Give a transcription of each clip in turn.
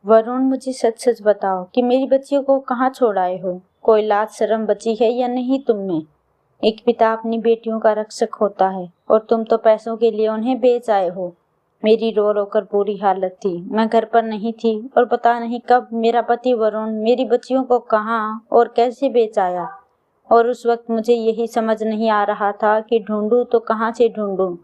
वरुण, मुझे सच सच बताओ कि मेरी बच्चियों को कहाँ छोड़ आए हो। कोई लाज शर्म बची है या नहीं तुम में। एक पिता अपनी बेटियों का रक्षक होता है और तुम तो पैसों के लिए उन्हें बेच आए हो। मेरी रो रो कर बुरी हालत थी। मैं घर पर नहीं थी और पता नहीं कब मेरा पति वरुण मेरी बच्चियों को कहाँ और कैसे बेच आया। और उस वक्त मुझे यही समझ नहीं आ रहा था कि ढूंढूं तो कहाँ से ढूंढूं,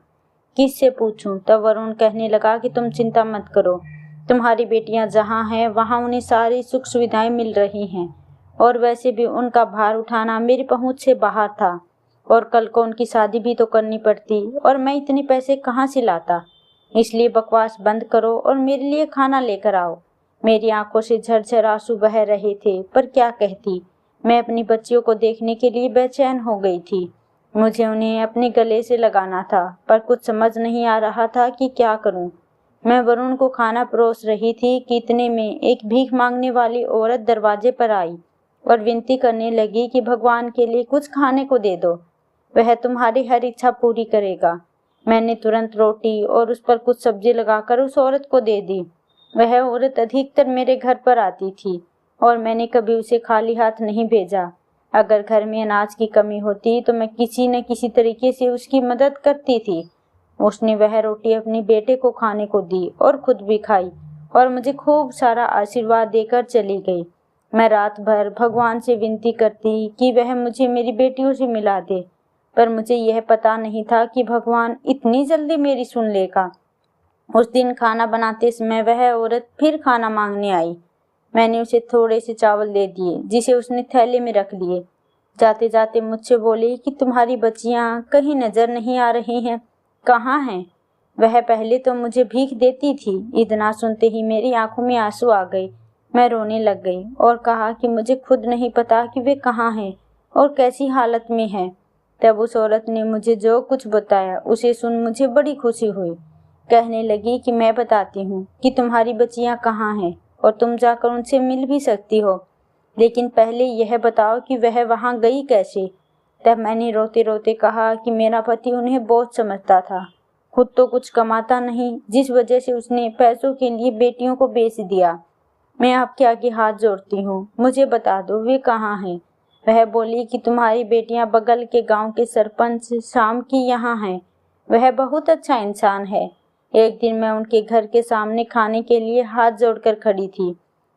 किससे पूछूं। तब वरुण कहने लगा कि तुम चिंता मत करो, तुम्हारी बेटियां जहाँ हैं वहाँ उन्हें सारी सुख सुविधाएं मिल रही हैं। और वैसे भी उनका भार उठाना मेरी पहुंच से बाहर था और कल को उनकी शादी भी तो करनी पड़ती और मैं इतने पैसे कहाँ से लाता। इसलिए बकवास बंद करो और मेरे लिए खाना लेकर आओ। मेरी आंखों से झरझर आंसू बह रहे थे, पर क्या कहती। मैं अपनी बच्चियों को देखने के लिए बेचैन हो गई थी। मुझे उन्हें अपने गले से लगाना था, पर कुछ समझ नहीं आ रहा था कि क्या करूं। मैं वरुण को खाना परोस रही थी कि इतने में एक भीख मांगने वाली औरत दरवाजे पर आई और विनती करने लगी कि भगवान के लिए कुछ खाने को दे दो, वह तुम्हारी हर इच्छा पूरी करेगा। मैंने तुरंत रोटी और उस पर कुछ सब्जी लगाकर उस औरत को दे दी। वह औरत अधिकतर मेरे घर पर आती थी और मैंने कभी उसे खाली हाथ नहीं भेजा। अगर घर में अनाज की कमी होती तो मैं किसी न किसी तरीके से उसकी मदद करती थी। उसने वह रोटी अपने बेटे को खाने को दी और खुद भी खाई और मुझे खूब सारा आशीर्वाद देकर चली गई। मैं रात भर भगवान से विनती करती कि वह मुझे मेरी बेटियों से मिला दे, पर मुझे यह पता नहीं था कि भगवान इतनी जल्दी मेरी सुन लेगा। उस दिन खाना बनाते समय वह औरत फिर खाना मांगने आई। मैंने उसे थोड़े से चावल दे दिए, जिसे उसने थैले में रख लिए। जाते जाते मुझसे बोली कि तुम्हारी बच्चियां कहीं नजर नहीं आ रही हैं, कहाँ हैं। वह पहले तो मुझे भीख देती थी। इतना सुनते ही मेरी आंखों में आंसू आ गए। मैं रोने लग गई और कहा कि मुझे खुद नहीं पता कि वे कहाँ हैं और कैसी हालत में हैं। तब उस औरत ने मुझे जो कुछ बताया उसे सुन मुझे बड़ी खुशी हुई। कहने लगी कि मैं बताती हूँ कि तुम्हारी बच्चियां कहाँ हैं और तुम जाकर उनसे मिल भी सकती हो, लेकिन पहले यह बताओ कि वह वहाँ गई कैसे। तब मैंने रोते रोते कहा कि मेरा पति उन्हें बहुत समझता था, खुद तो कुछ कमाता नहीं, जिस वजह से उसने पैसों के लिए बेटियों को बेच दिया। मैं आपके आगे हाथ जोड़ती हूँ, मुझे बता दो वे कहाँ हैं। वह बोली कि तुम्हारी बेटियां बगल के गांव के सरपंच शाम की यहाँ हैं। वह बहुत अच्छा इंसान है। एक दिन मैं उनके घर के सामने खाने के लिए हाथ जोड़कर खड़ी थी।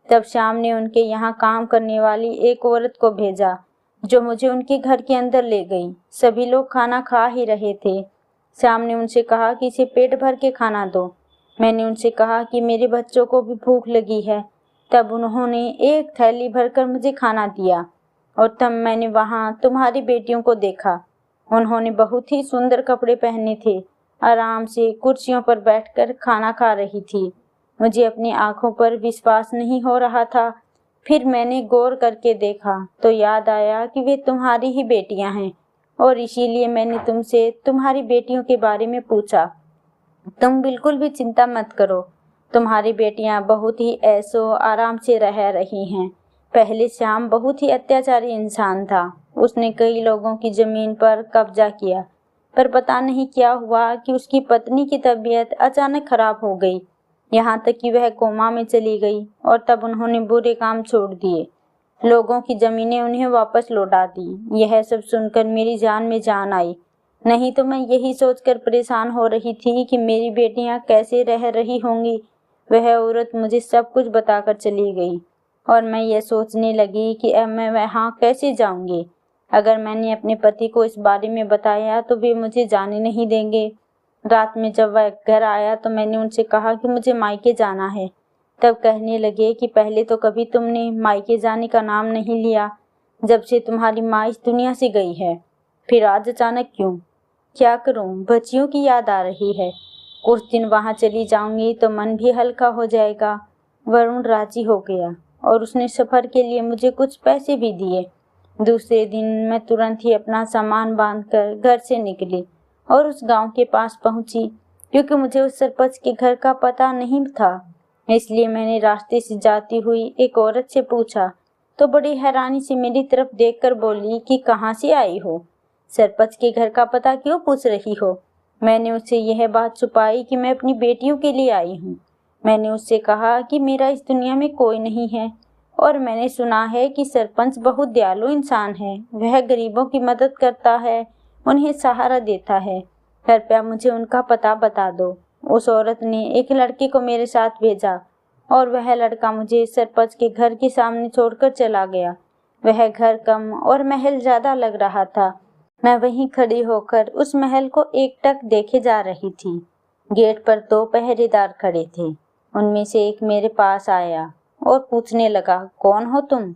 तब शाम ने उनके यहाँ काम करने वाली एक औरत को भेजा, जो मुझे उनके घर के अंदर ले गई। सभी लोग खाना खा ही रहे थे। श्याम ने उनसे कहा कि इसे पेट भर के खाना दो। मैंने उनसे कहा कि मेरे बच्चों को भी भूख लगी है। तब उन्होंने एक थैली भरकर मुझे खाना दिया और तब मैंने वहाँ तुम्हारी बेटियों को देखा। उन्होंने बहुत ही सुंदर कपड़े पहने थे, आराम से कुर्सियों पर बैठकर खाना खा रही थी। मुझे अपनी आंखों पर विश्वास नहीं हो रहा था। फिर मैंने गौर करके देखा तो याद आया कि वे तुम्हारी ही बेटियां हैं और इसीलिए मैंने तुमसे तुम्हारी बेटियों के बारे में पूछा। तुम बिल्कुल भी चिंता मत करो, तुम्हारी बेटियां बहुत ही ऐशो आराम से रह रही हैं। पहले श्याम बहुत ही अत्याचारी इंसान था। उसने कई लोगों की जमीन पर कब्जा किया, पर पता नहीं क्या हुआ कि उसकी पत्नी की तबीयत अचानक खराब हो गई, यहाँ तक कि वह कोमा में चली गई और तब उन्होंने बुरे काम छोड़ दिए। लोगों की जमीनें उन्हें वापस लौटा दी। यह सब सुनकर मेरी जान में जान आई। नहीं तो मैं यही सोचकर परेशान हो रही थी कि मेरी बेटियां कैसे रह रही होंगी। वह औरत मुझे सब कुछ बताकर चली गई और मैं यह सोचने लगी कि अब मैं वहाँ कैसे जाऊंगी। अगर मैंने अपने पति को इस बारे में बताया तो वे मुझे जाने नहीं देंगे। रात में जब वह घर आया तो मैंने उनसे कहा कि मुझे मायके जाना है। तब कहने लगे कि पहले तो कभी तुमने मायके जाने का नाम नहीं लिया, जब से तुम्हारी माँ इस दुनिया से गई है, फिर आज अचानक क्यों। क्या करूं, बच्चियों की याद आ रही है। कुछ दिन वहां चली जाऊंगी तो मन भी हल्का हो जाएगा। वरुण राजी हो गया और उसने सफर के लिए मुझे कुछ पैसे भी दिए। दूसरे दिन मैं तुरंत ही अपना सामान बांधकर घर से निकली और उस गांव के पास पहुंची। क्योंकि मुझे उस सरपंच के घर का पता नहीं था, इसलिए मैंने रास्ते से जाती हुई एक औरत से पूछा तो बड़ी हैरानी से मेरी तरफ देखकर बोली कि कहाँ से आई हो, सरपंच के घर का पता क्यों पूछ रही हो। मैंने उससे यह बात छुपाई कि मैं अपनी बेटियों के लिए आई हूँ। मैंने उससे कहा कि मेरा इस दुनिया में कोई नहीं है और मैंने सुना है कि सरपंच बहुत दयालु इंसान है। वह गरीबों की मदद करता है, उन्हें सहारा देता है। कृपया मुझे उनका पता बता दो। उस औरत ने एक लड़के को मेरे साथ भेजा और वह लड़का मुझे सरपंच के घर के सामने छोड़कर चला गया। वह घर कम और महल ज्यादा लग रहा था। मैं वहीं खड़ी होकर उस महल को एकटक देखे जा रही थी। गेट पर 2 पहरेदार खड़े थे। उनमें से एक मेरे पास आया और पूछने लगा, कौन हो तुम?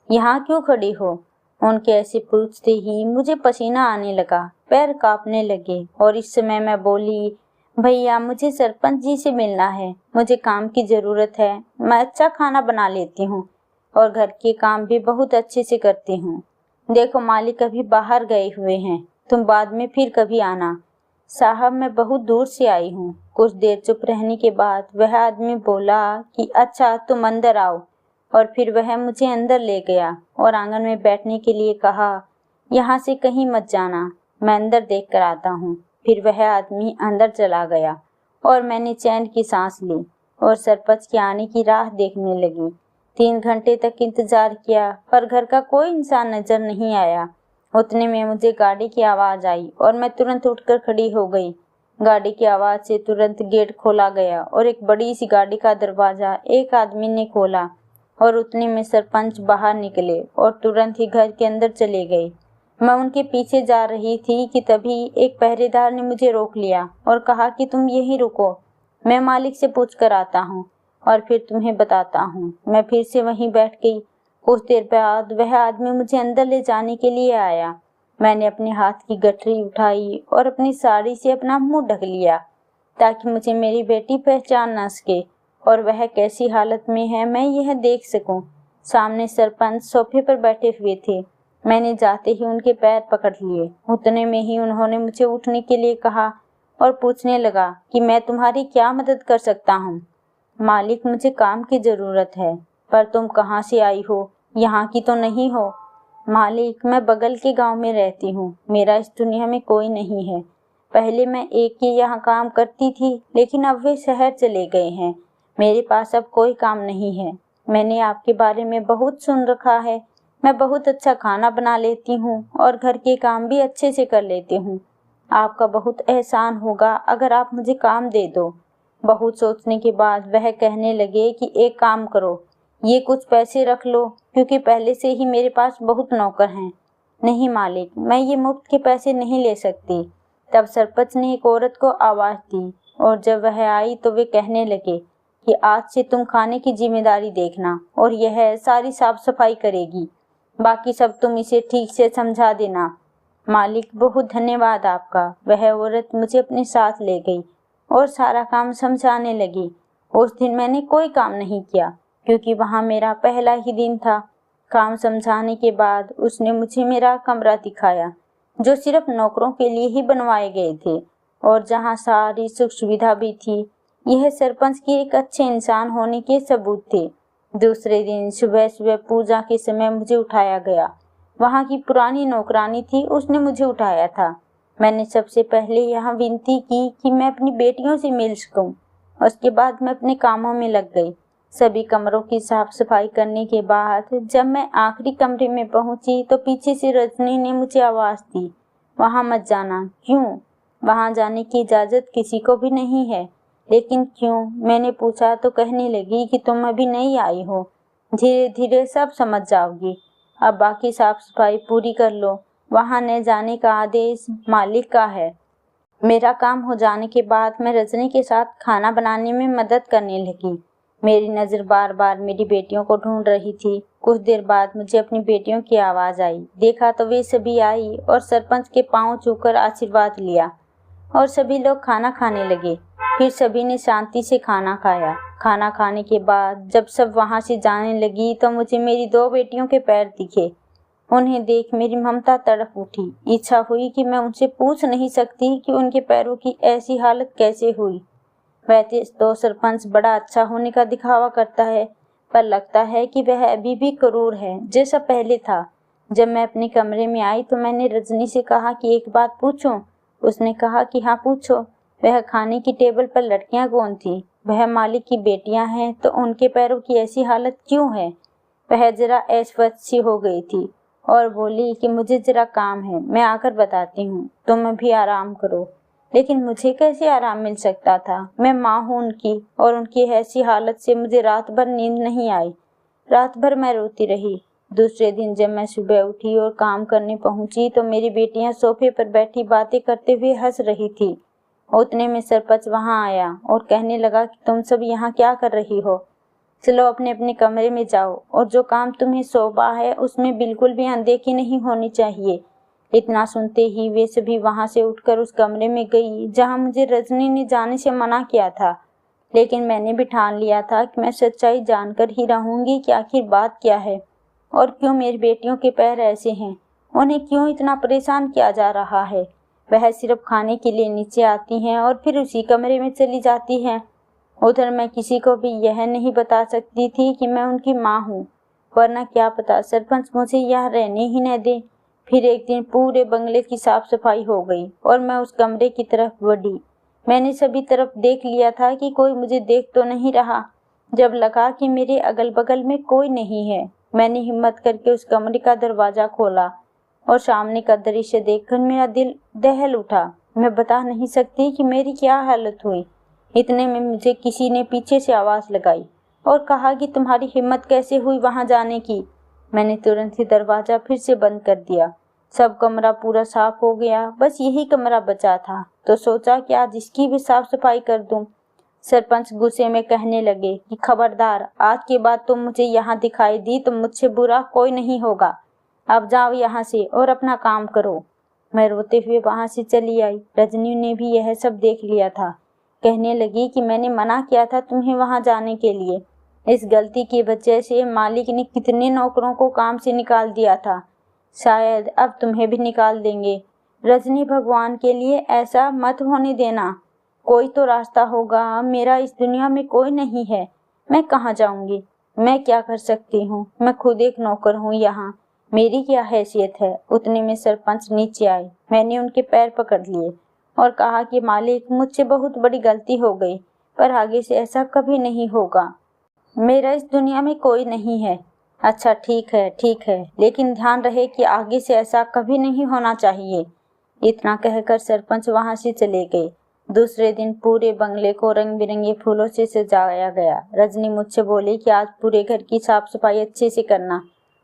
यहाँ क्यों खड़ी हो? उनके ऐसे पूछते ही मुझे पसीना आने लगा, पैर कांपने लगे और इस समय मैं बोली, भैया मुझे सरपंच जी से मिलना है, मुझे काम की जरूरत है। मैं अच्छा खाना बना लेती हूँ और घर के काम भी बहुत अच्छे से करती हूँ। देखो मालिक अभी बाहर गए हुए हैं, तुम बाद में फिर कभी आना। साहब मैं बहुत दूर से आई हूँ। कुछ देर चुप रहने के बाद वह आदमी बोला कि अच्छा तुम अंदर आओ, और फिर वह मुझे अंदर ले गया और आंगन में बैठने के लिए कहा, यहाँ से कहीं मत जाना, मैं अंदर देख कर आता हूँ। फिर वह आदमी अंदर चला गया और मैंने चैन की सांस ली और सरपंच के आने की राह देखने लगी। 3 घंटे तक इंतजार किया पर घर का कोई इंसान नजर नहीं आया। उतने में मुझे गाड़ी की आवाज आई और मैं तुरंत उठकर खड़ी हो गई। गाड़ी की आवाज से तुरंत गेट खोला गया और एक बड़ी सी गाड़ी का दरवाजा एक आदमी ने खोला और उतने में सरपंच बाहर निकले और तुरंत ही घर के अंदर चले गए। मैं उनके पीछे जा रही थी कि तभी एक पहरेदार ने मुझे रोक लिया और कहा कि तुम यहीं रुको, मैं मालिक से पूछ कर आता हूँ और फिर तुम्हें बताता हूँ। मैं फिर से वहीं बैठ गई। कुछ देर बाद वह आदमी मुझे अंदर ले जाने के लिए आया। मैंने अपने हाथ की गठरी उठाई और अपनी साड़ी से अपना मुंह ढक लिया ताकि मुझे मेरी बेटी पहचान न सके और वह कैसी हालत में है मैं यह देख सकूं। सामने सरपंच सोफे पर बैठे हुए थे। मैंने जाते ही उनके पैर पकड़ लिए। उतने में ही उन्होंने मुझे उठने के लिए कहा और पूछने लगा कि मैं तुम्हारी क्या मदद कर सकता हूँ। मालिक मुझे काम की जरूरत है। पर तुम कहाँ से आई हो? यहाँ की तो नहीं हो। मालिक मैं बगल के गांव में रहती हूँ, मेरा इस दुनिया में कोई नहीं है। पहले मैं एक के यहाँ काम करती थी लेकिन अब वे शहर चले गए हैं। मेरे पास अब कोई काम नहीं है। मैंने आपके बारे में बहुत सुन रखा है। मैं बहुत अच्छा खाना बना लेती हूँ और घर के काम भी अच्छे से कर लेती हूँ। आपका बहुत एहसान होगा अगर आप मुझे काम दे दो। बहुत सोचने के बाद वह कहने लगे कि एक काम करो, ये कुछ पैसे रख लो क्योंकि पहले से ही मेरे पास बहुत नौकर हैं। नहीं मालिक, मैं ये मुफ्त के पैसे नहीं ले सकती। तब सरपंच ने एक औरत को आवाज दी और जब वह आई तो वे कहने लगे कि आज से तुम खाने की जिम्मेदारी देखना और यह सारी साफ सफाई करेगी, बाकी सब तुम इसे ठीक से समझा देना। मालिक बहुत धन्यवाद आपका। वह औरत मुझे अपने साथ ले गई और सारा काम समझाने लगी। उस दिन मैंने कोई काम नहीं किया क्योंकि वहाँ मेरा पहला ही दिन था। काम समझाने के बाद उसने मुझे मेरा कमरा दिखाया जो सिर्फ नौकरों के लिए ही बनवाए गए थे और जहाँ सारी सुख सुविधा भी थी। यह सरपंच के एक अच्छे इंसान होने के सबूत थे। दूसरे दिन सुबह सुबह पूजा के समय मुझे उठाया गया। वहाँ की पुरानी नौकरानी थी, उसने मुझे उठाया था। मैंने सबसे पहले यहाँ विनती की कि मैं अपनी बेटियों से मिल सकूं। उसके बाद मैं अपने कामों में लग गई। सभी कमरों की साफ सफाई करने के बाद जब मैं आखिरी कमरे में पहुंची तो पीछे से रजनी ने मुझे आवाज दी, वहां मत जाना। क्यों? वहां जाने की इजाजत किसी को भी नहीं है। लेकिन क्यों? मैंने पूछा तो कहने लगी कि तुम अभी नहीं आई हो, धीरे धीरे सब समझ जाओगी। अब बाकी साफ सफाई पूरी कर लो। वहां न जाने का आदेश मालिक का है। मेरा काम हो जाने के बाद मैं रजनी के साथ खाना बनाने में मदद करने लगी। मेरी नज़र बार बार मेरी बेटियों को ढूंढ रही थी। कुछ देर बाद मुझे अपनी बेटियों की आवाज़ आई। देखा तो वे सभी आई और सरपंच के पांव छूकर आशीर्वाद लिया और सभी लोग खाना खाने लगे। फिर सभी ने शांति से खाना खाया। खाना खाने के बाद जब सब वहाँ से जाने लगी तो मुझे मेरी 2 बेटियों के पैर दिखे। उन्हें देख मेरी ममता तड़प उठी। इच्छा हुई कि मैं उनसे पूछ नहीं सकती कि उनके पैरों की ऐसी हालत कैसे हुई। वैसे तो सरपंच बड़ा अच्छा होने का दिखावा करता है, पर लगता है कि वह अभी भी क्रूर है जैसा पहले था। जब मैं अपने कमरे में आई तो मैंने रजनी से कहा कि एक बात पूछूं। उसने कहा कि हाँ पूछो। वह खाने की टेबल पर लड़कियां कौन थी? वह मालिक की बेटियां हैं तो उनके पैरों की ऐसी हालत क्यों है। वह जरा ऐशवश सी हो गई थी और बोली कि मुझे जरा काम है, मैं आकर बताती हूँ, तुम भी आराम करो। लेकिन मुझे कैसे आराम मिल सकता था, मैं माँ हूँ उनकी, और उनकी ऐसी हालत से मुझे रात भर नींद नहीं आई। रात भर मैं रोती रही। दूसरे दिन जब मैं सुबह उठी और काम करने पहुंची तो मेरी बेटियां सोफे पर बैठी बातें करते हुए हंस रही थी। उतने में सरपंच वहां आया और कहने लगा कि तुम सब यहाँ क्या कर रही हो, चलो अपने अपने कमरे में जाओ, और जो काम तुम्हें सौंपा है उसमें बिल्कुल भी अनदेखी नहीं होनी चाहिए। इतना सुनते ही वे सभी वहां से उठकर उस कमरे में गई जहां मुझे रजनी ने जाने से मना किया था। लेकिन मैंने भी ठान लिया था कि मैं सच्चाई जानकर ही रहूंगी कि आखिर बात क्या है और क्यों मेरी बेटियों के पैर ऐसे हैं, उन्हें क्यों इतना परेशान किया जा रहा है। वह सिर्फ खाने के लिए नीचे आती हैं और फिर उसी कमरे में चली जाती हैं। उधर मैं किसी को भी यह नहीं बता सकती थी कि मैं उनकी माँ हूँ, वरना क्या पता सरपंच मुझे यहाँ रहने ही न दे। फिर एक दिन पूरे बंगले की साफ सफाई हो गई और मैं उस कमरे की तरफ बढ़ी। मैंने सभी तरफ देख लिया था कि कोई मुझे देख तो नहीं रहा। जब लगा कि मेरे अगल बगल में कोई नहीं है, मैंने हिम्मत करके उस कमरे का दरवाजा खोला और सामने का दृश्य देखकर मेरा दिल दहल उठा। मैं बता नहीं सकती कि मेरी क्या हालत हुई। इतने में मुझे किसी ने पीछे से आवाज लगाई और कहा कि तुम्हारी हिम्मत कैसे हुई वहां जाने की। मैंने तुरंत ही दरवाजा फिर से बंद कर दिया। सब कमरा पूरा साफ हो गया, बस यही कमरा बचा था, तो सोचा कि आज इसकी भी साफ सफाई कर दूं। सरपंच गुस्से में कहने लगे कि खबरदार, आज के बाद तुम मुझे यहाँ दिखाई दी तो मुझसे बुरा कोई नहीं होगा। अब जाओ यहाँ से और अपना काम करो। मैं रोते हुए वहां से चली आई। रजनी ने भी यह सब देख लिया था। कहने लगी कि मैंने मना किया था तुम्हें वहां जाने के लिए। इस गलती की वजह से मालिक ने कितने नौकरों को काम से निकाल दिया था, शायद अब तुम्हें भी निकाल देंगे। रजनी, भगवान के लिए ऐसा मत होने देना। कोई तो रास्ता होगा, मेरा इस दुनिया में कोई नहीं है। मैं कहाँ जाऊंगी, मैं क्या कर सकती हूँ, मैं खुद एक नौकर हूँ यहाँ, मेरी क्या हैसियत है। उतने में सरपंच नीचे आए। मैंने उनके पैर पकड़ लिए और कहा कि मालिक, मुझसे बहुत बड़ी गलती हो गई, पर आगे से ऐसा कभी नहीं होगा। मेरा इस दुनिया में कोई नहीं है। अच्छा, ठीक है, लेकिन ध्यान रहे कि आगे से ऐसा कभी नहीं होना चाहिए। इतना कहकर सरपंच वहां से चले गए। दूसरे दिन पूरे बंगले को रंग बिरंगे फूलों से सजाया गया। रजनी मुझसे बोली कि आज पूरे घर की साफ सफाई अच्छे से करना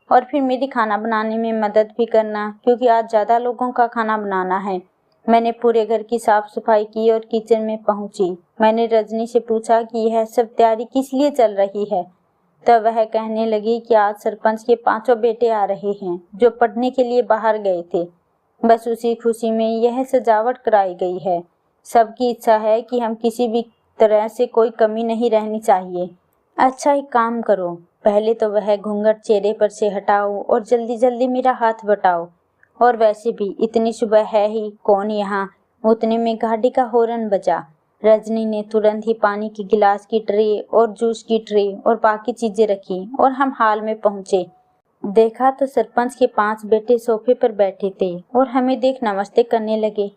और फिर मेरी खाना बनाने में मदद भी करना, क्योंकि आज ज्यादा लोगों का खाना बनाना है। मैंने पूरे घर की साफ सफाई की और किचन में पहुंची। मैंने रजनी से पूछा कि यह सब तैयारी किस लिए चल रही है। तब वह कहने लगी कि आज सरपंच के 5 बेटे आ रहे हैं जो पढ़ने के लिए बाहर गए थे। बस उसी खुशी में यह सजावट कराई गई है। सबकी इच्छा है कि हम किसी भी तरह से कोई कमी नहीं रहनी चाहिए। अच्छा, एक काम करो, पहले तो वह घूंघट चेहरे पर से हटाओ और जल्दी जल्दी मेरा हाथ बटाओ। और वैसे भी इतनी सुबह है ही कौन यहाँ। उतने में गाड़ी का हॉर्न बजा। रजनी ने तुरंत ही पानी की गिलास की ट्रे और जूस की ट्रे और बाकी चीजें रखी और हम हाल में पहुंचे। देखा तो सरपंच के 5 बेटे सोफे पर बैठे थे और हमें देख नमस्ते करने लगे।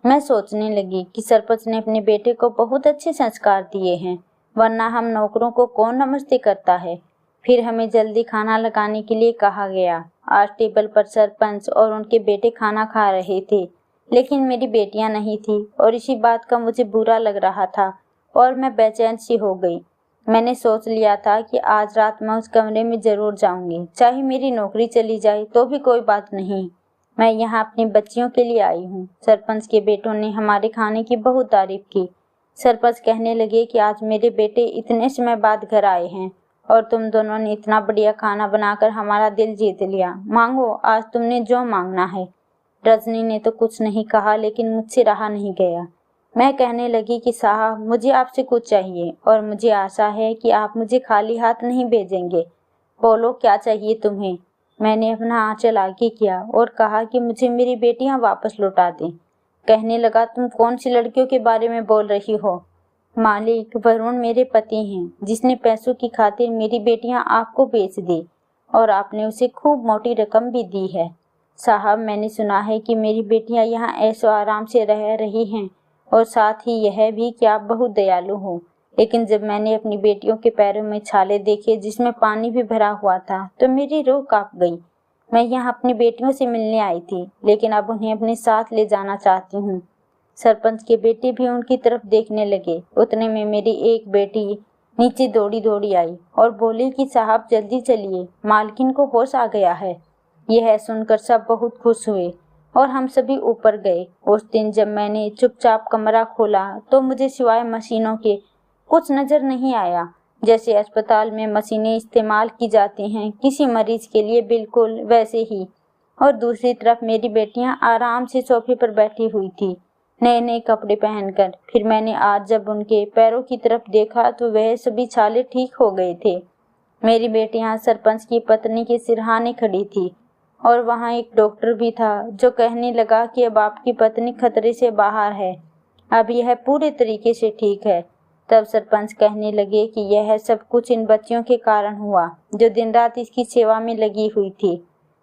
मैं सोचने लगी कि सरपंच ने अपने बेटे को बहुत अच्छे संस्कार दिए हैं, वरना हम नौकरों को कौन नमस्ते करता है। फिर हमें जल्दी खाना लगाने के लिए कहा गया। आज टेबल पर सरपंच और उनके बेटे खाना खा रहे थे, लेकिन मेरी बेटियां नहीं थी और इसी बात का मुझे बुरा लग रहा था और मैं बेचैन सी हो गई। मैंने सोच लिया था कि आज रात मैं उस कमरे में जरूर जाऊंगी, चाहे मेरी नौकरी चली जाए तो भी कोई बात नहीं। मैं यहाँ अपनी बच्चियों के लिए आई हूँ। सरपंच के बेटों ने हमारे खाने की बहुत तारीफ की। सरपंच कहने लगे कि आज मेरे बेटे इतने समय बाद घर आए हैं और तुम दोनों ने इतना बढ़िया खाना बनाकर हमारा दिल जीत लिया। मांगो, आज तुमने जो मांगना है। रजनी ने तो कुछ नहीं कहा, लेकिन मुझसे रहा नहीं गया। मैं कहने लगी कि साहब, मुझे आपसे कुछ चाहिए और मुझे आशा है कि आप मुझे खाली हाथ नहीं भेजेंगे। बोलो, क्या चाहिए तुम्हें। मैंने अपना आंचल आगे किया और कहा कि मुझे मेरी बेटियां वापस लौटा दें। कहने लगा, तुम कौन सी लड़कियों के बारे में बोल रही हो। मालिक, वरुण मेरे पति हैं, जिसने पैसों की खातिर मेरी बेटियां आपको बेच दी और आपने उसे खूब मोटी रकम भी दी है। साहब, मैंने सुना है कि मेरी बेटियां यहाँ ऐशो आराम से रह रही हैं और साथ ही यह भी कि आप बहुत दयालु हो, लेकिन जब मैंने अपनी बेटियों के पैरों में छाले देखे जिसमें पानी भी भरा हुआ था तो मेरी रूह कांप गई। मैं यहाँ अपनी बेटियों से मिलने आई थी, लेकिन अब उन्हें अपने साथ ले जाना चाहती हूँ। सरपंच के बेटे भी उनकी तरफ देखने लगे। उतने में मेरी एक बेटी नीचे दौड़ी दौड़ी आई और बोली कि साहब जल्दी चलिए, मालकिन को होश आ गया है। यह सुनकर सब बहुत खुश हुए और हम सभी ऊपर गए। उस दिन जब मैंने चुपचाप कमरा खोला तो मुझे सिवाय मशीनों के कुछ नजर नहीं आया। जैसे अस्पताल में मशीनें इस्तेमाल की जाती हैं किसी मरीज के लिए, बिल्कुल वैसे ही। और दूसरी तरफ मेरी बेटियां आराम से सोफे पर बैठी हुई थी, नए नए कपड़े पहनकर। फिर मैंने आज जब उनके पैरों की तरफ देखा तो वह सभी छाले ठीक हो गए थे। मेरी बेटियां सरपंच की पत्नी के सिरहाने खड़ी थी और वहाँ एक डॉक्टर भी था जो कहने लगा कि अब आपकी पत्नी खतरे से बाहर है, अब यह पूरे तरीके से ठीक है। तब सरपंच कहने लगे कि यह सब कुछ इन बच्चियों के कारण हुआ जो दिन रात इसकी सेवा में लगी हुई थी।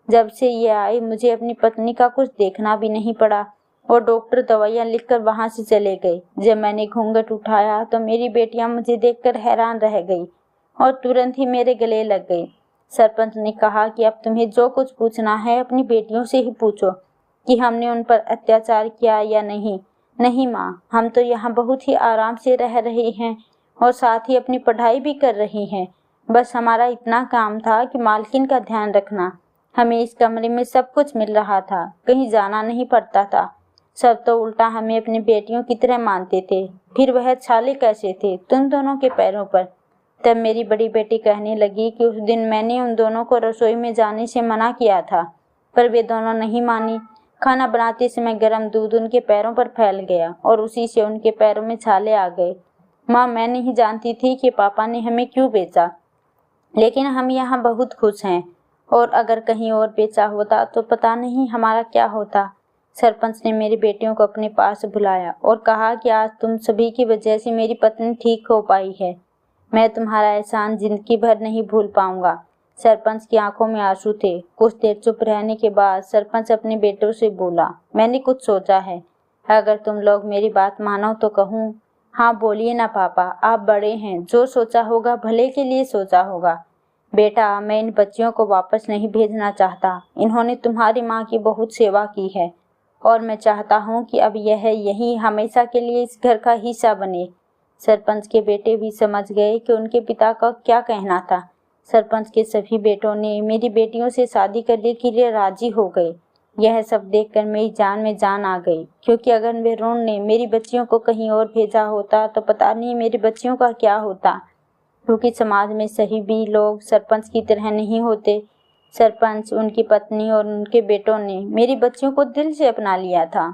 जब से ये आई मुझे अपनी पत्नी का कुछ देखना भी नहीं पड़ा और डॉक्टर दवाइयाँ लिखकर वहाँ से चले गए। जब मैंने घूंघट उठाया तो मेरी बेटियां मुझे देखकर हैरान रह गई और तुरंत ही मेरे गले लग गई। सरपंच ने कहा कि अब तुम्हें जो कुछ पूछना है अपनी बेटियों से ही पूछो कि हमने उन पर अत्याचार किया या नहीं। नहीं माँ, हम तो यहाँ बहुत ही आराम से रह रहे हैं और साथ ही अपनी पढ़ाई भी कर रही हैं। बस हमारा इतना काम था कि मालकिन का ध्यान रखना। हमें इस कमरे में सब कुछ मिल रहा था, कहीं जाना नहीं पड़ता था। सब तो उल्टा हमें अपनी बेटियों की तरह मानते थे। फिर वह छाले कैसे थे तुम दोनों के पैरों पर? तब मेरी बड़ी बेटी कहने लगी कि उस दिन मैंने उन दोनों को रसोई में जाने से मना किया था, पर वे दोनों नहीं मानी। खाना बनाते समय गर्म दूध उनके पैरों पर फैल गया और उसी से उनके पैरों में छाले आ गए। माँ, मैं नहीं जानती थी कि पापा ने हमें क्यों बेचा, लेकिन हम यहाँ बहुत खुश हैं और अगर कहीं और बेचा होता तो पता नहीं हमारा क्या होता। सरपंच ने मेरी बेटियों को अपने पास बुलाया और कहा कि आज तुम सभी की वजह से मेरी पत्नी ठीक हो पाई है। मैं तुम्हारा एहसान जिंदगी भर नहीं भूल पाऊंगा। सरपंच की आंखों में आंसू थे। कुछ देर चुप रहने के बाद सरपंच अपने बेटों से बोला, मैंने कुछ सोचा है, अगर तुम लोग मेरी बात मानो तो कहूँ। हाँ बोलिए ना पापा, आप बड़े हैं, जो सोचा होगा भले के लिए सोचा होगा। बेटा, मैं इन बच्चियों को वापस नहीं भेजना चाहता। इन्होंने तुम्हारी माँ की बहुत सेवा की है और मैं चाहता हूँ कि अब यह यही हमेशा के लिए इस घर का हिस्सा बने। सरपंच के बेटे भी समझ गए कि उनके पिता का क्या कहना था। सरपंच के सभी बेटों ने मेरी बेटियों से शादी करने के लिए राजी हो गए। यह सब देखकर मेरी जान में जान आ गई, क्योंकि अगर वरुण ने मेरी बच्चियों को कहीं और भेजा होता तो पता नहीं मेरी बच्चियों का क्या होता, क्योंकि समाज में सही भी लोग सरपंच की तरह नहीं होते। सरपंच, उनकी पत्नी और उनके बेटों ने मेरी बच्चियों को दिल से अपना लिया था।